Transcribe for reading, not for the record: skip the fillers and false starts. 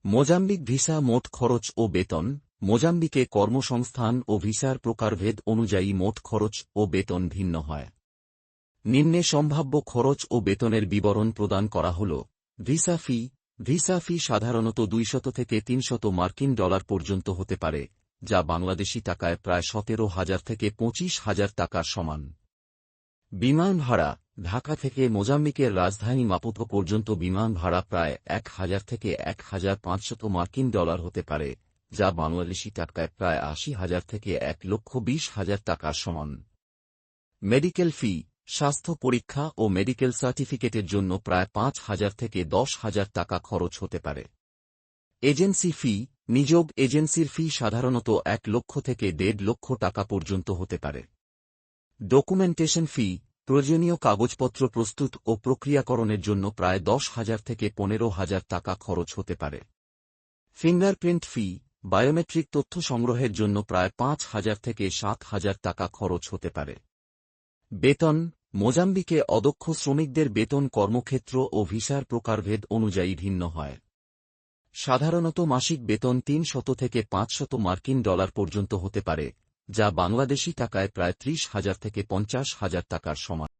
Mozambique visa মোট খরচ ও বেতন। মোজাম্বিকে কর্মসংস্থান ও ভিসার প্রকারভেদ অনুযায়ী মোট খরচ ও বেতন ভিন্ন হয়। নিম্নে সম্ভাব্য খরচ ও বেতনের বিবরণ প্রদান করা হল। ভিসা ফি। ভিসা ফি সাধারণত 200 থেকে 300 মার্কিন ডলার পর্যন্ত হতে পারে, যা বাংলাদেশি টাকায় প্রায় 17,000 থেকে 25,000 টাকার সমান। বিমান ভাড়া। ঢাকা থেকে মোজাম্বিকের রাজধানী মাপুতো পর্যন্ত বিমান ভাড়া প্রায় 1,000 থেকে 1,500 মার্কিন ডলার হতে পারে, যা বাংলাদেশি টাকায় প্রায় 80,000 থেকে 1,20,000 টাকার সমান। মেডিকেল ফি। স্বাস্থ্য পরীক্ষা ও মেডিকেল সার্টিফিকেটের জন্য প্রায় 5,000 থেকে 10,000 টাকা খরচ হতে পারে। এজেন্সি ফি। নিযোগ এজেন্সির ফি সাধারণত 1 লক্ষ থেকে 1.5 লক্ষ টাকা পর্যন্ত হতে পারে। ডকুমেন্টেশন ফি। প্রয়োজনীয় কাগজপত্র প্রস্তুত ও প্রক্রিয়াকরণের জন্য প্রায় 10,000 থেকে 15,000 টাকা খরচ হতে পারে। ফিঙ্গারপ্রিন্ট ফি। বায়োমেট্রিক তথ্য সংগ্রহের জন্য প্রায় 5,000 থেকে 7,000 টাকা খরচ হতে পারে। বেতন। মোজাম্বিকে অদক্ষ শ্রমিকদের বেতন কর্মক্ষেত্র ও ভিসার প্রকারভেদ অনুযায়ী ভিন্ন হয়। সাধারণত মাসিক বেতন 300 থেকে 500 মার্কিন ডলার পর্যন্ত হতে পারে, যা বাংলাদেশি টাকায় প্রায় 30,000 থেকে 50,000 টাকার সমান।